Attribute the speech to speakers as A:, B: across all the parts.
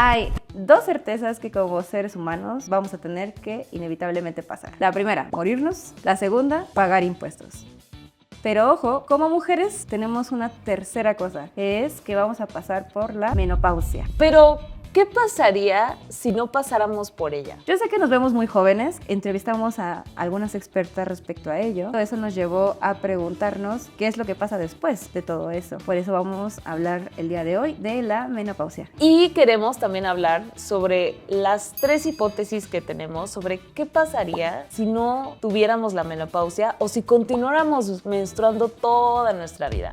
A: Hay dos certezas que como seres humanos vamos a tener que inevitablemente pasar. La primera, morirnos. La segunda, pagar impuestos. Pero ojo, como mujeres tenemos una tercera cosa, que es que vamos a pasar por la menopausia.
B: Pero, ¿qué pasaría si no pasáramos por ella?
A: Yo sé que nos vemos muy jóvenes, entrevistamos a algunas expertas respecto a ello. Todo eso nos llevó a preguntarnos qué es lo que pasa después de todo eso. Por eso vamos a hablar el día de hoy de la menopausia.
B: Y queremos también hablar sobre las 3 hipótesis que tenemos sobre qué pasaría si no tuviéramos la menopausia o si continuáramos menstruando toda nuestra vida.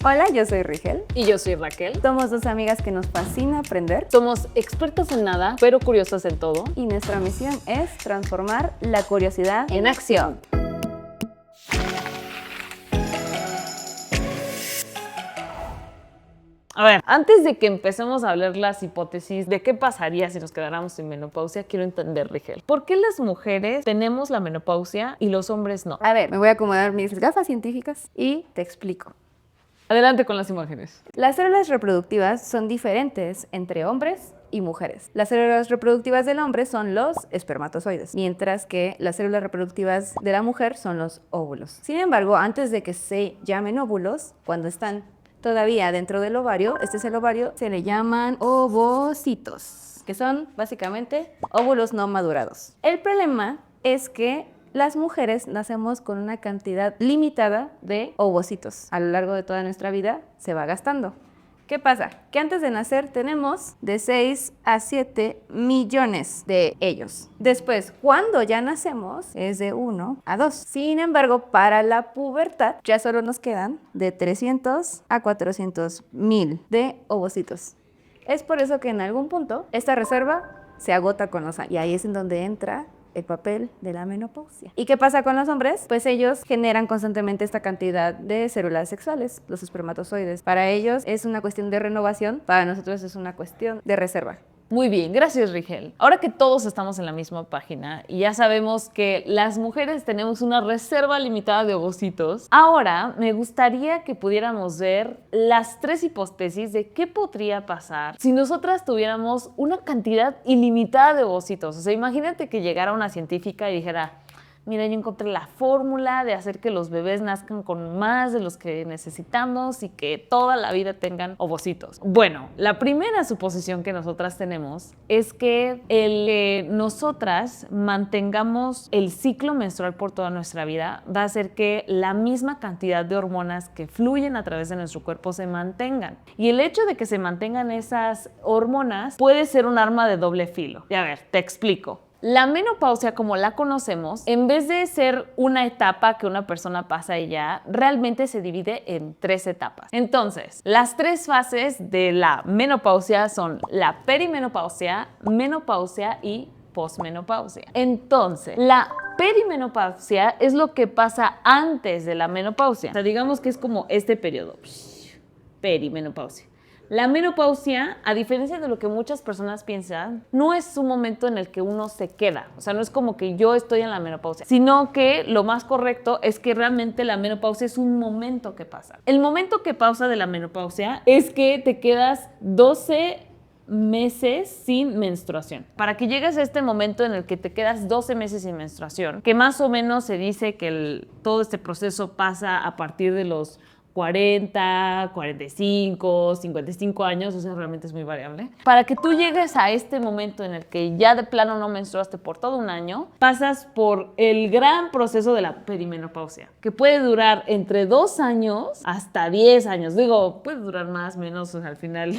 A: Hola, yo soy Rigel.
B: Y yo soy Raquel.
A: Somos dos amigas que nos fascina aprender.
B: Somos expertas en nada, pero curiosas en todo.
A: Y nuestra misión es transformar la curiosidad en acción.
B: A ver, antes de que empecemos a hablar las hipótesis de qué pasaría si nos quedáramos sin menopausia, quiero entender, Rigel, ¿por qué las mujeres tenemos la menopausia y los hombres no?
A: A ver, me voy a acomodar mis gafas científicas y te explico.
B: Adelante con las imágenes.
A: Las células reproductivas son diferentes entre hombres y mujeres. Las células reproductivas del hombre son los espermatozoides, mientras que las células reproductivas de la mujer son los óvulos. Sin embargo, antes de que se llamen óvulos, cuando están todavía dentro del ovario, este es el ovario, se le llaman ovocitos, que son básicamente óvulos no madurados. El problema es que las mujeres nacemos con una cantidad limitada de ovocitos. A lo largo de toda nuestra vida se va gastando. ¿Qué pasa? Que antes de nacer tenemos de 6 a 7 millones de ellos. Después, cuando ya nacemos, es de 1 a 2. Sin embargo, para la pubertad ya solo nos quedan de 300 a 400 mil de ovocitos. Es por eso que en algún punto esta reserva se agota con los años. Y ahí es en donde entra el papel de la menopausia. ¿Y qué pasa con los hombres? Pues ellos generan constantemente esta cantidad de células sexuales, los espermatozoides. Para ellos es una cuestión de renovación, para nosotros es una cuestión de reserva.
B: Muy bien, gracias, Rigel. Ahora que todos estamos en la misma página y ya sabemos que las mujeres tenemos una reserva limitada de ovocitos, ahora me gustaría que pudiéramos ver las 3 hipótesis de qué podría pasar si nosotras tuviéramos una cantidad ilimitada de ovocitos. O sea, imagínate que llegara una científica y dijera: mira, yo encontré la fórmula de hacer que los bebés nazcan con más de los que necesitamos y que toda la vida tengan ovocitos. Bueno, la primera suposición que nosotras tenemos es que nosotras mantengamos el ciclo menstrual por toda nuestra vida va a hacer que la misma cantidad de hormonas que fluyen a través de nuestro cuerpo se mantengan. Y el hecho de que se mantengan esas hormonas puede ser un arma de doble filo. Y a ver, te explico. La menopausia, como la conocemos, en vez de ser una etapa que una persona pasa y ya, realmente se divide en 3 etapas. Entonces, las 3 fases de la menopausia son la perimenopausia, menopausia y posmenopausia. Entonces, la perimenopausia es lo que pasa antes de la menopausia. O sea, digamos que es como este periodo. Perimenopausia. La menopausia, a diferencia de lo que muchas personas piensan, no es un momento en el que uno se queda. O sea, no es como que yo estoy en la menopausia, sino que lo más correcto es que realmente la menopausia es un momento que pasa. El momento que pasa de la menopausia es que te quedas 12 meses sin menstruación. Para que llegues a este momento en el que te quedas 12 meses sin menstruación, que más o menos se dice que todo este proceso pasa a partir de los 40, 45, 55 años, o sea, realmente es muy variable. Para que tú llegues a este momento en el que ya de plano no menstruaste por todo un año, pasas por el gran proceso de la perimenopausia, que puede durar entre 2 años hasta 10 años. Digo, puede durar más, menos, o sea, al final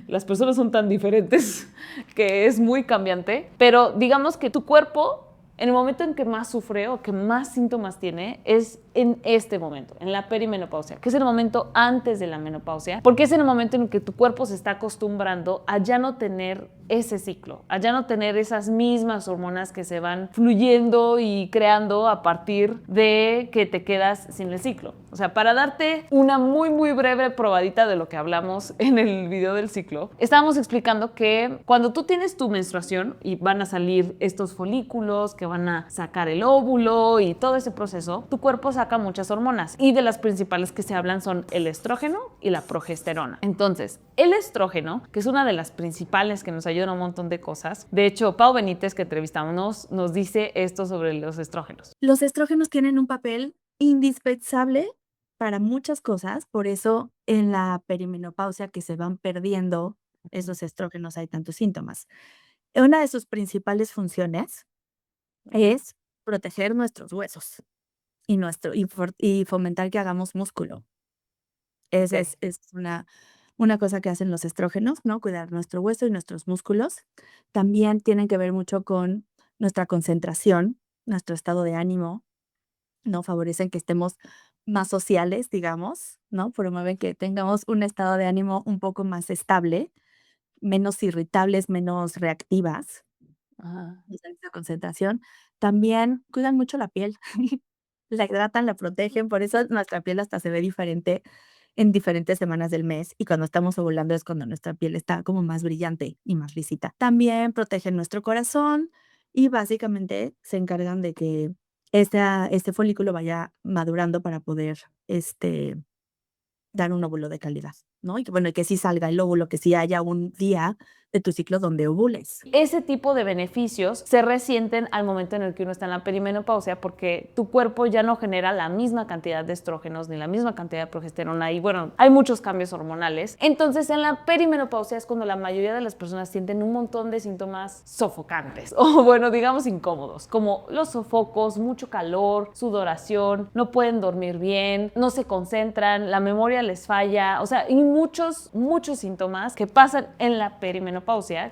B: las personas son tan diferentes que es muy cambiante, pero digamos que tu cuerpo, en el momento en que más sufre o que más síntomas tiene, es en este momento, en la perimenopausia, que es el momento antes de la menopausia, porque es en el momento en que tu cuerpo se está acostumbrando a ya no tener ese ciclo, a ya no tener esas mismas hormonas que se van fluyendo y creando a partir de que te quedas sin el ciclo. O sea, para darte una muy, muy breve probadita de lo que hablamos en el video del ciclo, estábamos explicando que cuando tú tienes tu menstruación y van a salir estos folículos que van a sacar el óvulo y todo ese proceso, tu cuerpo saca muchas hormonas y de las principales que se hablan son el estrógeno y la progesterona. Entonces, el estrógeno, que es una de las principales que nos ayuda a un montón de cosas, de hecho, Pau Benítez, que entrevistamos, nos dice esto sobre los estrógenos.
C: Los estrógenos tienen un papel indispensable para muchas cosas, por eso en la perimenopausia que se van perdiendo esos estrógenos hay tantos síntomas. Una de sus principales funciones es proteger nuestros huesos y fomentar que hagamos músculo. Es una cosa que hacen los estrógenos, ¿no? Cuidar nuestro hueso y nuestros músculos. También tienen que ver mucho con nuestra concentración, nuestro estado de ánimo, ¿no? Favorecen que estemos más sociales, digamos, ¿no? Promueven que tengamos un estado de ánimo un poco más estable, menos irritables, menos reactivas,
B: Ajá.
C: esa concentración. También cuidan mucho la piel, la hidratan, la protegen, por eso nuestra piel hasta se ve diferente en diferentes semanas del mes y cuando estamos ovulando es cuando nuestra piel está como más brillante y más lisita. También protegen nuestro corazón y básicamente se encargan de que este folículo vaya madurando para poder dar un óvulo de calidad, ¿no? Y que bueno, y que sí salga el óvulo, que sí haya un día de tu ciclo donde ovules.
B: Ese tipo de beneficios se resienten al momento en el que uno está en la perimenopausia porque tu cuerpo ya no genera la misma cantidad de estrógenos ni la misma cantidad de progesterona y bueno, hay muchos cambios hormonales. Entonces en la perimenopausia es cuando la mayoría de las personas sienten un montón de síntomas sofocantes o bueno, digamos incómodos, como los sofocos, mucho calor, sudoración, no pueden dormir bien, no se concentran, la memoria les falla, o sea, y muchos síntomas que pasan en la perimenopausia,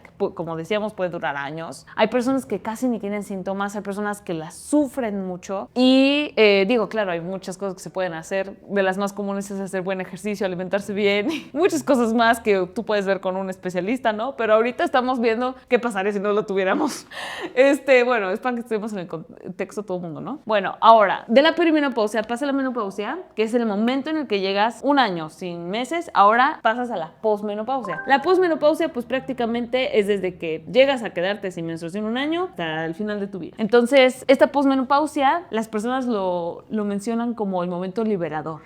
B: que como decíamos puede durar años. Hay personas que casi ni tienen síntomas, hay personas que las sufren mucho y digo, claro, hay muchas cosas que se pueden hacer. De las más comunes es hacer buen ejercicio, alimentarse bien, muchas cosas más que tú puedes ver con un especialista, ¿no? Pero ahorita estamos viendo qué pasaría si no lo tuviéramos. Bueno, es para que estemos en el contexto todo el mundo, ¿no? Bueno, ahora, de la perimenopausia pasa a la menopausia, que es el momento en el que llegas un año sin meses, ahora pasas a la posmenopausia. La posmenopausia, pues prácticamente es desde que llegas a quedarte sin menstruación un año hasta el final de tu vida. Entonces, esta posmenopausia, las personas lo mencionan como el momento liberador,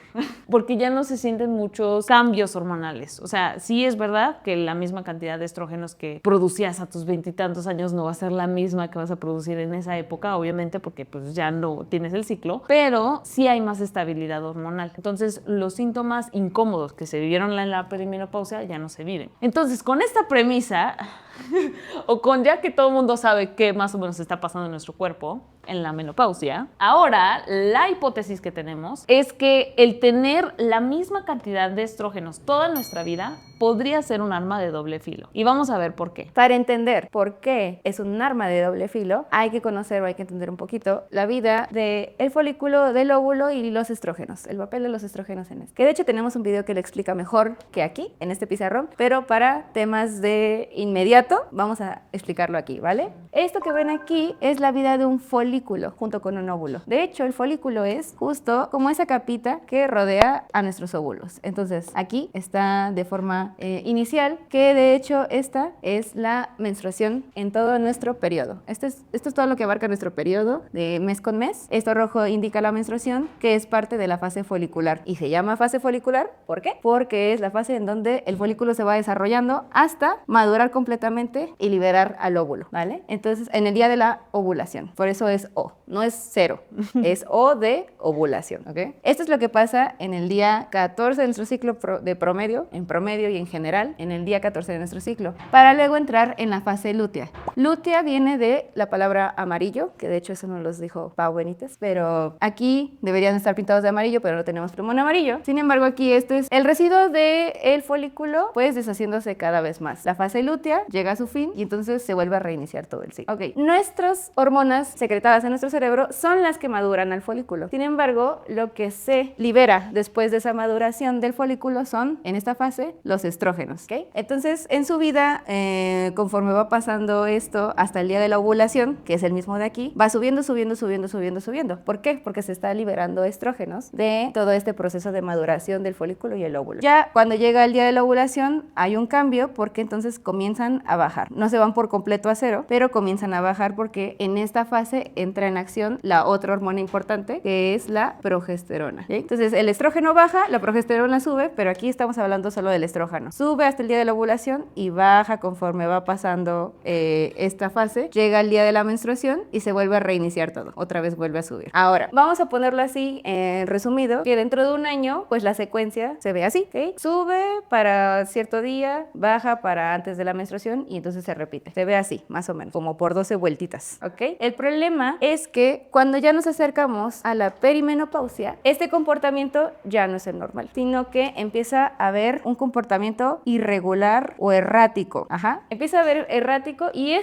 B: porque ya no se sienten muchos cambios hormonales. O sea, sí es verdad que la misma cantidad de estrógenos que producías a tus 20 y tantos años no va a ser la misma que vas a producir en esa época, obviamente, porque pues ya no tienes el ciclo, pero sí hay más estabilidad hormonal. Entonces, los síntomas incómodos que se vivieron en la perimenopausia ya no se viven. Entonces, con esta premisa o con ya que todo el mundo sabe qué más o menos está pasando en nuestro cuerpo en la menopausia, ahora la hipótesis que tenemos es que el tener la misma cantidad de estrógenos toda nuestra vida podría ser un arma de doble filo. Y vamos a ver por qué.
A: Para entender por qué es un arma de doble filo, hay que conocer o hay que entender un poquito la vida del folículo, del óvulo y los estrógenos, el papel de los estrógenos en esto. Que de hecho tenemos un video que lo explica mejor que aquí, en este pizarrón, pero para temas de inmediato, vamos a explicarlo aquí, ¿vale? Esto que ven aquí es la vida de un folículo junto con un óvulo. De hecho, el folículo es justo como esa capita que rodea a nuestros óvulos. Entonces, aquí está de forma inicial, que de hecho esta es la menstruación en todo nuestro periodo. Esto es todo lo que abarca nuestro periodo de mes con mes. Esto rojo indica la menstruación, que es parte de la fase folicular. Y se llama fase folicular, ¿por qué? Porque es la fase en donde el folículo se va desarrollando hasta madurar completamente y liberar al óvulo, ¿vale? Entonces, en el día de la ovulación. Por eso es O, no es 0, es O de ovulación, ¿ok? Esto es lo que pasa en el día 14 de nuestro ciclo de promedio, en promedio y en general, en el día 14 de nuestro ciclo, para luego entrar en la fase lútea. Lútea viene de la palabra amarillo, que de hecho eso nos los dijo Pau Benítez, pero aquí deberían estar pintados de amarillo, pero no tenemos plumón amarillo. Sin embargo, aquí esto es el residuo del folículo, pues deshaciéndose cada vez más. La fase lútea llega a su fin y entonces se vuelve a reiniciar todo el ciclo. Ok, nuestras hormonas secretadas en nuestro cerebro son las que maduran al folículo. Sin embargo, lo que se libera después de esa maduración del folículo son, en esta fase, los estrógenos. ¿Okay? Entonces, en su vida, conforme va pasando esto hasta el día de la ovulación, que es el mismo de aquí, va subiendo, subiendo, subiendo, subiendo, subiendo. ¿Por qué? Porque se está liberando estrógenos de todo este proceso de maduración del folículo y el óvulo. Ya cuando llega el día de la ovulación hay un cambio porque entonces comienzan a bajar. No se van por completo a cero, pero comienzan a bajar porque en esta fase entra en acción la otra hormona importante, que es la progesterona. ¿Sí? Entonces el estrógeno baja, la progesterona sube, pero aquí estamos hablando solo del estrógeno. Sube hasta el día de la ovulación y baja conforme va pasando esta fase. Llega el día de la menstruación y se vuelve a reiniciar todo. Otra vez vuelve a subir. Ahora, vamos a ponerlo así, resumido, que dentro de un año, pues la secuencia se ve así. ¿Okay? Sube para cierto día, baja para antes de la menstruación y entonces se repite. Se ve así, más o menos, como por 12 vueltitas. ¿Ok? El problema es que cuando ya nos acercamos a la perimenopausia, este comportamiento ya no es el normal, sino que empieza a haber un comportamiento irregular o errático. Ajá. Empieza a haber errático y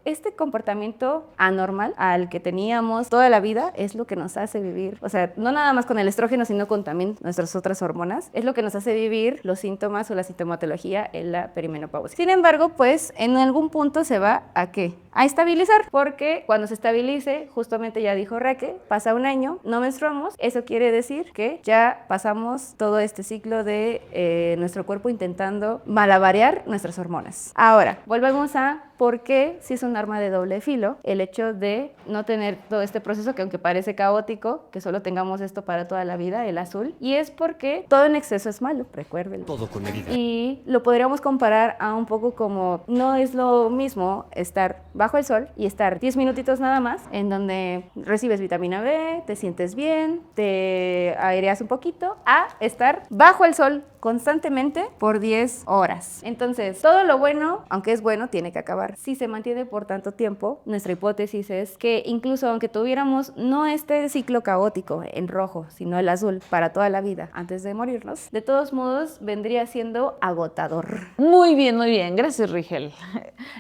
A: este comportamiento anormal al que teníamos toda la vida es lo que nos hace vivir, o sea, no nada más con el estrógeno, sino con también nuestras otras hormonas, es lo que nos hace vivir los síntomas o la sintomatología en la perimenopausia. Sin embargo, pues en algún punto se va ¿a qué? A estabilizar, porque cuando se estabilice, justamente ya dijo Raque, pasa un año, no menstruamos, eso quiere decir que ya pasamos todo este ciclo de nuestro cuerpo intentando malabarear nuestras hormonas. Ahora, volvemos a por qué si es un arma de doble filo el hecho de no tener todo este proceso que aunque parece caótico, que solo tengamos esto para toda la vida, el azul, y es porque todo en exceso es malo, recuérdenlo.
D: Todo con medida.
A: Y lo podríamos comparar a un poco como no es lo mismo estar bajo el sol y estar 10 minutitos nada más en donde recibes vitamina B, te sientes bien, te aireas un poquito, a estar bajo el sol constantemente por 10 horas. Entonces, todo lo bueno, aunque es bueno, tiene que acabar. Si se mantiene por tanto tiempo, nuestra hipótesis es que incluso aunque tuviéramos no este ciclo caótico en rojo, sino el azul para toda la vida antes de morirnos, de todos modos vendría siendo agotador.
B: Muy bien, gracias Rigel.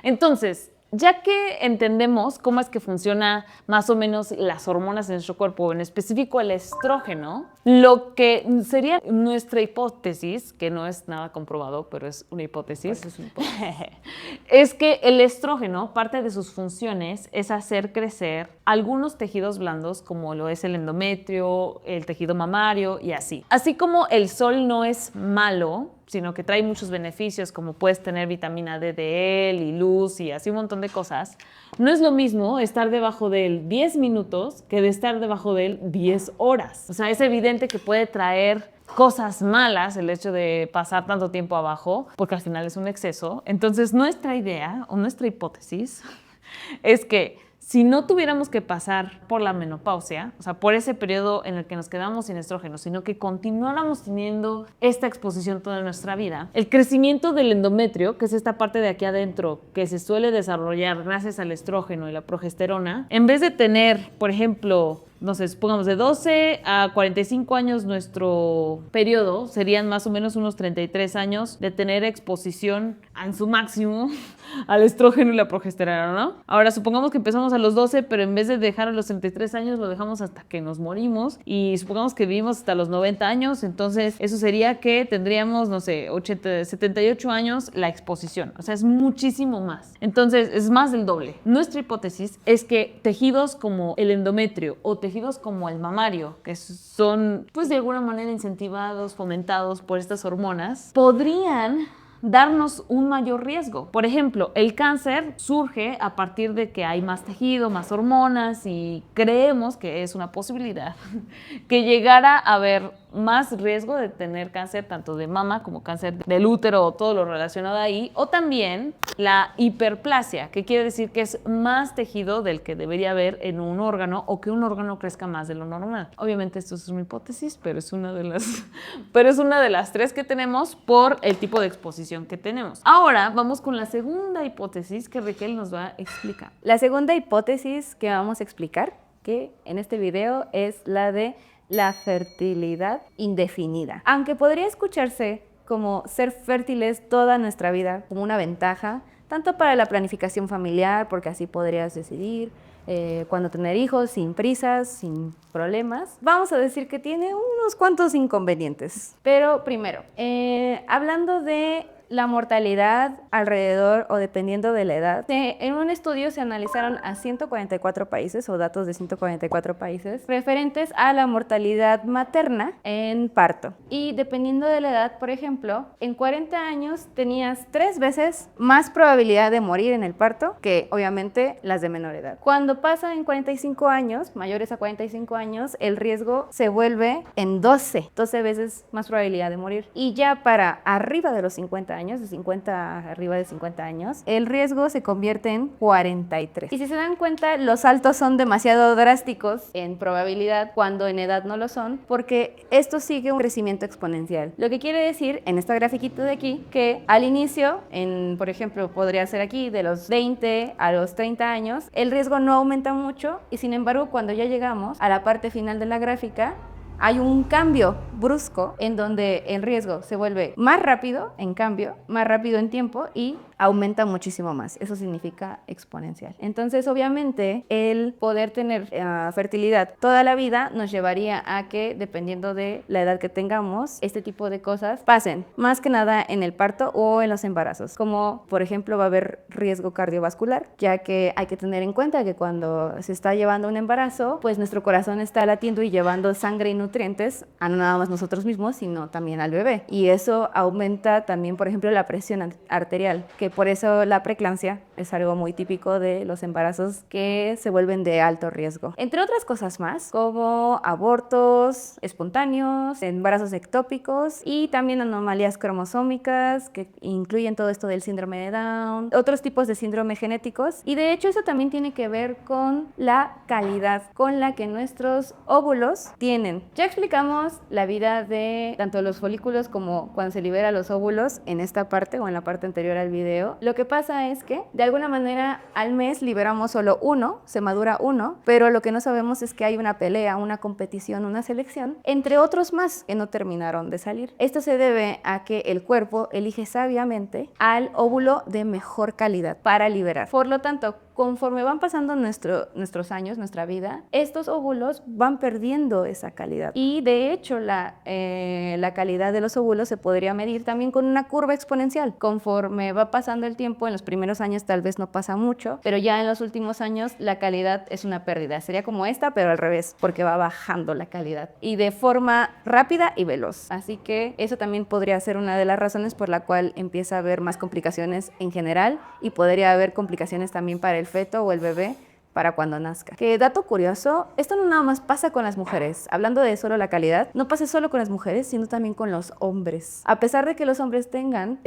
B: Entonces, ya que entendemos cómo es que funciona más o menos las hormonas en nuestro cuerpo, en específico el estrógeno, lo que sería nuestra hipótesis, que no es nada comprobado, pero es una hipótesis, es que el estrógeno, parte de sus funciones es hacer crecer algunos tejidos blandos, como lo es el endometrio, el tejido mamario y así. Así como el sol no es malo, sino que trae muchos beneficios, como puedes tener vitamina D de él y luz y así un montón de cosas. No es lo mismo estar debajo de él 10 minutos que de estar debajo de él 10 horas. O sea, es evidente que puede traer cosas malas el hecho de pasar tanto tiempo abajo, porque al final es un exceso. Entonces, nuestra idea o nuestra hipótesis es que si no tuviéramos que pasar por la menopausia, o sea, por ese periodo en el que nos quedamos sin estrógeno, sino que continuáramos teniendo esta exposición toda nuestra vida, el crecimiento del endometrio, que es esta parte de aquí adentro que se suele desarrollar gracias al estrógeno y la progesterona, en vez de tener, por ejemplo, no sé, supongamos de 12 a 45 años nuestro periodo, serían más o menos unos 33 años de tener exposición en su máximo al estrógeno y la progesterona, ¿no? Ahora, supongamos que empezamos a los 12, pero en vez de dejar a los 33 años, lo dejamos hasta que nos morimos y supongamos que vivimos hasta los 90 años, entonces eso sería que tendríamos, no sé, 78 años la exposición, o sea, es muchísimo más. Entonces, es más del doble. Nuestra hipótesis es que tejidos como el endometrio o tejidos como el mamario, que son, pues, de alguna manera incentivados, fomentados por estas hormonas, podrían darnos un mayor riesgo. Por ejemplo, el cáncer surge a partir de que hay más tejido, más hormonas y creemos que es una posibilidad que llegara a haber más riesgo de tener cáncer tanto de mama como cáncer del útero o todo lo relacionado ahí, o también la hiperplasia, que quiere decir que es más tejido del que debería haber en un órgano o que un órgano crezca más de lo normal. Obviamente esto es una hipótesis, pero es una de las tres que tenemos por el tipo de exposición que tenemos. Ahora vamos con la segunda hipótesis que Raquel nos va a explicar.
A: La segunda hipótesis que vamos a explicar, que en este video, es la de la fertilidad indefinida. Aunque podría escucharse como ser fértiles toda nuestra vida como una ventaja, tanto para la planificación familiar, porque así podrías decidir cuándo tener hijos sin prisas, sin problemas, vamos a decir que tiene unos cuantos inconvenientes. Pero primero, hablando de la mortalidad alrededor o dependiendo de la edad. En un estudio se analizaron a 144 países o datos de 144 países referentes a la mortalidad materna en parto. Y dependiendo de la edad, por ejemplo, en 40 años tenías 3 veces más probabilidad de morir en el parto que obviamente las de menor edad. Cuando pasa en 45 años, mayores a 45 años, el riesgo se vuelve en 12 veces más probabilidad de morir. Y ya para arriba de los 50 años, de 50 arriba de 50 años, el riesgo se convierte en 43. Y si se dan cuenta, los saltos son demasiado drásticos en probabilidad cuando en edad no lo son, porque esto sigue un crecimiento exponencial. Lo que quiere decir en esta grafiquita de aquí que al inicio, por ejemplo, podría ser aquí de los 20 a los 30 años, el riesgo no aumenta mucho y sin embargo cuando ya llegamos a la parte final de la gráfica, hay un cambio brusco en donde el riesgo se vuelve más rápido, más rápido en tiempo y aumenta muchísimo más. Eso significa exponencial. Entonces, obviamente, el poder tener fertilidad toda la vida nos llevaría a que, dependiendo de la edad que tengamos, este tipo de cosas pasen, más que nada en el parto o en los embarazos. Como, por ejemplo, va a haber riesgo cardiovascular, ya que hay que tener en cuenta que cuando se está llevando un embarazo, pues nuestro corazón está latiendo y llevando sangre y nutrientes a no nada más nosotros mismos, sino también al bebé. Y eso aumenta también, por ejemplo, la presión arterial, que por eso la preeclampsia es algo muy típico de los embarazos que se vuelven de alto riesgo. Entre otras cosas más, como abortos espontáneos, embarazos ectópicos y también anomalías cromosómicas que incluyen todo esto del síndrome de Down, otros tipos de síndrome genéticos. Y de hecho eso también tiene que ver con la calidad con la que nuestros óvulos tienen. Ya explicamos la vida de tanto los folículos como cuando se libera los óvulos en esta parte o en la parte anterior al video. Lo que pasa es que de alguna manera al mes liberamos solo uno, se madura uno, pero lo que no sabemos es que hay una pelea, una competición, una selección entre otros más que no terminaron de salir. Esto se debe a que el cuerpo elige sabiamente al óvulo de mejor calidad para liberar. Por lo tanto, conforme van pasando nuestros años, nuestra vida, estos óvulos van perdiendo esa calidad. Y de hecho, la calidad de los óvulos se podría medir también con una curva exponencial. Conforme va pasando el tiempo, en los primeros años tal vez no pasa mucho, pero ya en los últimos años la calidad es una pérdida. Sería como esta, pero al revés, porque va bajando la calidad y de forma rápida y veloz. Así que eso también podría ser una de las razones por la cual empieza a haber más complicaciones en general y podría haber complicaciones también para el feto o el bebé para cuando nazca. Que dato curioso, esto no nada más pasa con las mujeres. Hablando de solo la calidad, no pasa solo con las mujeres, sino también con los hombres. A pesar de que los hombres tengan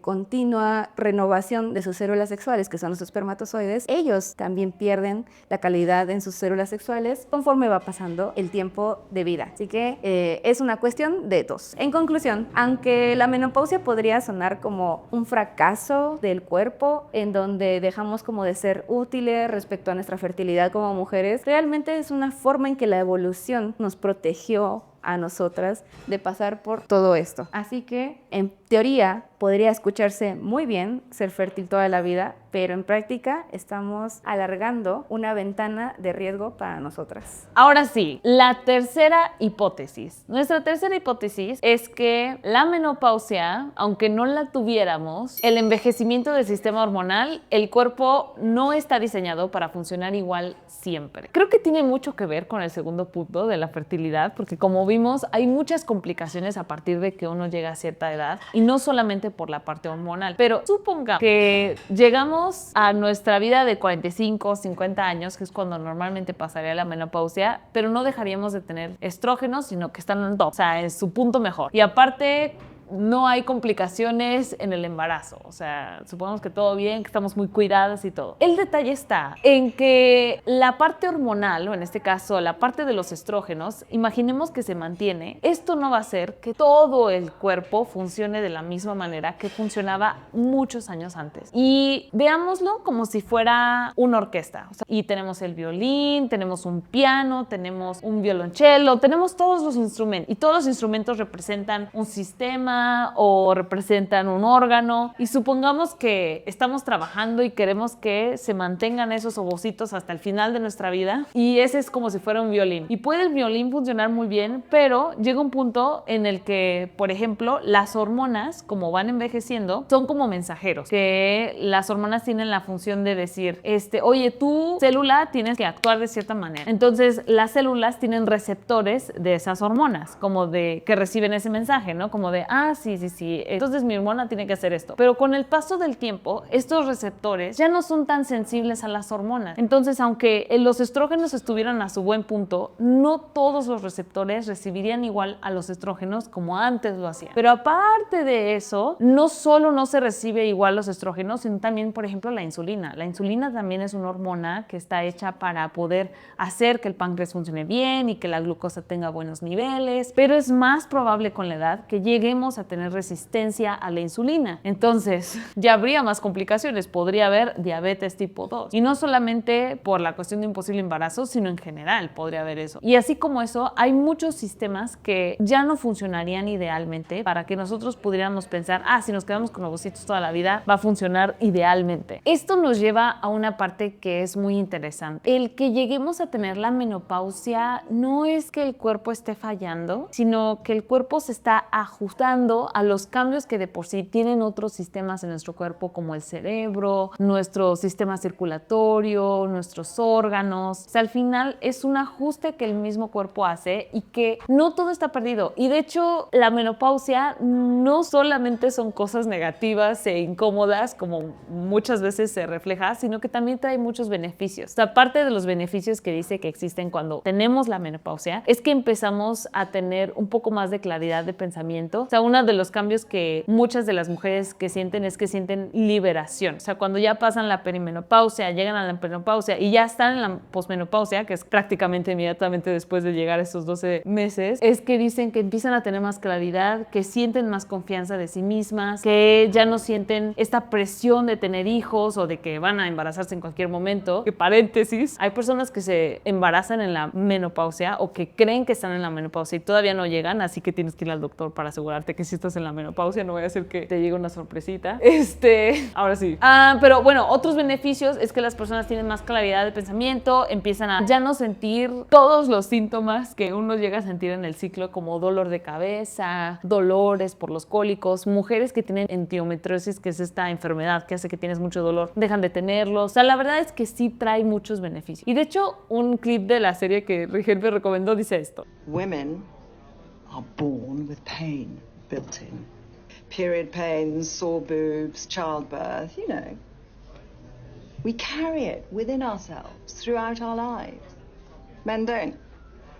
A: continua renovación de sus células sexuales, que son los espermatozoides, ellos también pierden la calidad en sus células sexuales conforme va pasando el tiempo de vida. Así que es una cuestión de dos. En conclusión, aunque la menopausia podría sonar como un fracaso del cuerpo, en donde dejamos como de ser útiles respecto a nuestra fertilidad como mujeres, realmente es una forma en que la evolución nos protegió a nosotras de pasar por todo esto. Así que, en teoría, podría escucharse muy bien ser fértil toda la vida, pero en práctica estamos alargando una ventana de riesgo para nosotras.
B: Ahora sí, la tercera hipótesis. Nuestra tercera hipótesis es que la menopausia, aunque no la tuviéramos, el envejecimiento del sistema hormonal, el cuerpo no está diseñado para funcionar igual siempre. Creo que tiene mucho que ver con el segundo punto de la fertilidad, porque como vimos, hay muchas complicaciones a partir de que uno llega a cierta edad y no solamente por la parte hormonal. Pero supongamos que llegamos a nuestra vida de 45 o 50 años, que es cuando normalmente pasaría la menopausia, pero no dejaríamos de tener estrógenos, sino que están en top, o sea, en su punto mejor. Y aparte, no hay complicaciones en el embarazo, o sea, supongamos que todo bien, que estamos muy cuidadas y todo. El detalle está en que la parte hormonal, o en este caso la parte de los estrógenos, imaginemos que se mantiene. Esto no va a hacer que todo el cuerpo funcione de la misma manera que funcionaba muchos años antes. Y veámoslo como si fuera una orquesta, o sea, y tenemos el violín, tenemos un piano, tenemos un violonchelo, tenemos todos los instrumentos, y todos los instrumentos representan un sistema, sistema o representan un órgano. Y supongamos que estamos trabajando y queremos que se mantengan esos ovocitos hasta el final de nuestra vida. Y ese es como si fuera un violín. Y puede el violín funcionar muy bien, pero llega un punto en el que, por ejemplo, las hormonas, como van envejeciendo, son como mensajeros. Que las hormonas tienen la función de decir, oye, tu célula tienes que actuar de cierta manera. Entonces, las células tienen receptores de esas hormonas, como de que reciben ese mensaje, ¿no? Como de, sí, entonces mi hormona tiene que hacer esto. Pero con el paso del tiempo, estos receptores ya no son tan sensibles a las hormonas. Entonces, aunque los estrógenos estuvieran a su buen punto, no todos los receptores recibirían igual a los estrógenos como antes lo hacían. Pero aparte de eso, no solo no se recibe igual los estrógenos, sino también, por ejemplo, la insulina. La insulina también es una hormona que está hecha para poder hacer que el páncreas funcione bien y que la glucosa tenga buenos niveles, pero es más probable con la edad que lleguemos a tener resistencia a la insulina. Entonces, ya habría más complicaciones. Podría haber diabetes tipo 2. Y no solamente por la cuestión de un posible embarazo, sino en general podría haber eso. Y así como eso, hay muchos sistemas que ya no funcionarían idealmente para que nosotros pudiéramos pensar, si nos quedamos con ovocitos toda la vida, va a funcionar idealmente. Esto nos lleva a una parte que es muy interesante. El que lleguemos a tener la menopausia no es que el cuerpo esté fallando, sino que el cuerpo se está ajustando a los cambios que de por sí tienen otros sistemas en nuestro cuerpo, como el cerebro, nuestro sistema circulatorio, nuestros órganos. O sea, al final es un ajuste que el mismo cuerpo hace y que no todo está perdido. Y de hecho, la menopausia no solamente son cosas negativas e incómodas, como muchas veces se refleja, sino que también trae muchos beneficios. O sea, aparte de los beneficios que dice que existen cuando tenemos la menopausia, es que empezamos a tener un poco más de claridad de pensamiento. O sea, uno de los cambios que muchas de las mujeres que sienten es que sienten liberación. O sea, cuando ya pasan la perimenopausia, llegan a la menopausia y ya están en la posmenopausia, que es prácticamente inmediatamente después de llegar a esos 12 meses, es que dicen que empiezan a tener más claridad, que sienten más confianza de sí mismas, que ya no sienten esta presión de tener hijos o de que van a embarazarse en cualquier momento. Que paréntesis, hay personas que se embarazan en la menopausia o que creen que están en la menopausia y todavía no llegan, así que tienes que ir al doctor para asegurarte que sí estás en la menopausia, no vaya a ser que te llegue una sorpresita. Ahora sí. Pero bueno, otros beneficios es que las personas tienen más claridad de pensamiento, empiezan a ya no sentir todos los síntomas que uno llega a sentir en el ciclo, como dolor de cabeza, dolores por los cólicos. Mujeres que tienen endometriosis, que es esta enfermedad que hace que tienes mucho dolor, dejan de tenerlo. O sea, la verdad es que sí trae muchos beneficios. Y de hecho, un clip de la serie que Rigel me recomendó dice esto.
D: Women are born with pain built in. Period pains, sore boobs, childbirth, you know. We carry it within ourselves throughout our lives. Men don't.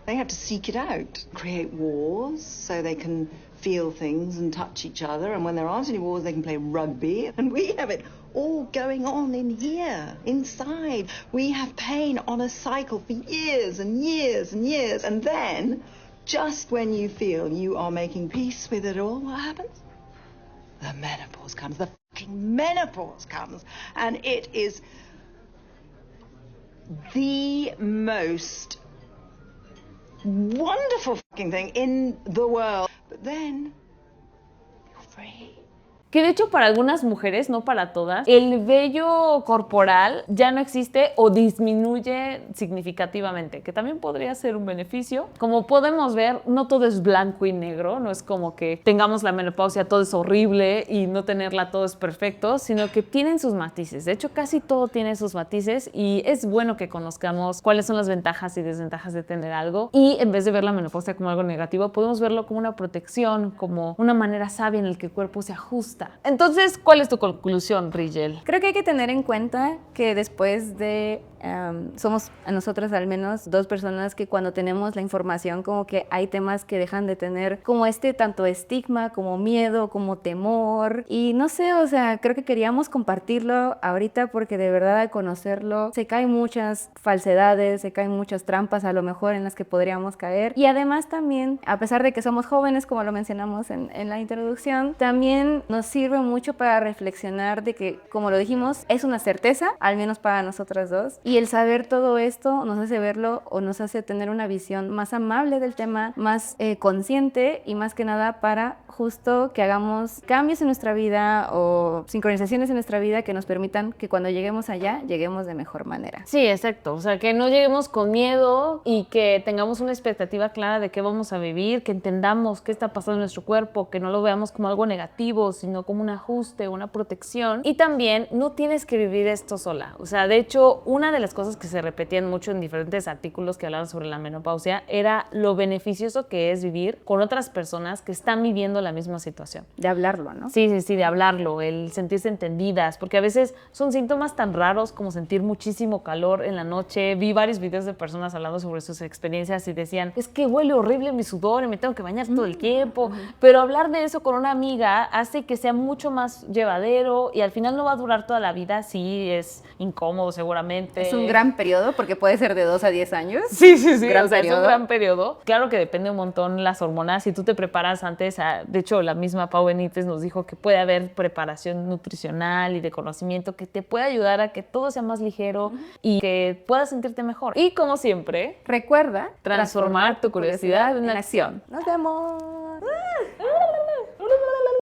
D: They have to seek it out, create wars so they can feel things and touch each other. And when there aren't any wars, they can play rugby. And we have it all going on in here, inside. We have pain on a cycle for years and years and years. And then, just when you feel you are making peace with it all, what happens? The menopause comes. The fucking menopause comes. And it is the most wonderful fucking thing in the world. But then, you're free.
B: Que de hecho para algunas mujeres, no para todas, el vello corporal ya no existe o disminuye significativamente, que también podría ser un beneficio. Como podemos ver, no todo es blanco y negro, no es como que tengamos la menopausia, todo es horrible y no tenerla todo es perfecto, sino que tienen sus matices. De hecho, casi todo tiene sus matices y es bueno que conozcamos cuáles son las ventajas y desventajas de tener algo y en vez de ver la menopausia como algo negativo, podemos verlo como una protección, como una manera sabia en la que el cuerpo se ajusta. Entonces, ¿cuál es tu conclusión, Rigel?
A: Creo que hay que tener en cuenta que después de somos a nosotras al menos dos personas que cuando tenemos la información como que hay temas que dejan de tener como tanto estigma, como miedo, como temor y no sé, o sea, creo que queríamos compartirlo ahorita porque de verdad al conocerlo se caen muchas falsedades, se caen muchas trampas a lo mejor en las que podríamos caer y además también, a pesar de que somos jóvenes como lo mencionamos en la introducción, también nos sirve mucho para reflexionar de que, como lo dijimos, es una certeza, al menos para nosotras dos, y el saber todo esto nos hace verlo o nos hace tener una visión más amable del tema, más consciente y más que nada para justo que hagamos cambios en nuestra vida o sincronizaciones en nuestra vida que nos permitan que cuando lleguemos allá, lleguemos de mejor manera.
B: Sí, exacto. O sea, que no lleguemos con miedo y que tengamos una expectativa clara de qué vamos a vivir, que entendamos qué está pasando en nuestro cuerpo, que no lo veamos como algo negativo, sino como un ajuste, una protección. Y también no tienes que vivir esto sola. O sea, de hecho, una de las cosas que se repetían mucho en diferentes artículos que hablaban sobre la menopausia era lo beneficioso que es vivir con otras personas que están viviendo la misma situación.
A: De hablarlo, ¿no?
B: Sí, de hablarlo, el sentirse entendidas, porque a veces son síntomas tan raros como sentir muchísimo calor en la noche. Vi varios videos de personas hablando sobre sus experiencias y decían, es que huele horrible mi sudor y me tengo que bañar todo el tiempo, pero hablar de eso con una amiga hace que sea mucho más llevadero y al final no va a durar toda la vida, sí, es incómodo seguramente.
A: Es un gran periodo porque puede ser de 2 a 10 años.
B: Sí,
A: Gran
B: o sea, es
A: periodo.
B: un gran periodo. Claro que depende un montón las hormonas. Si tú te preparas antes, de hecho, la misma Pau Benítez nos dijo que puede haber preparación nutricional y de conocimiento que te puede ayudar a que todo sea más ligero y que puedas sentirte mejor. Y como siempre,
A: Recuerda
B: transformar tu curiosidad en
A: acción. Nos vemos.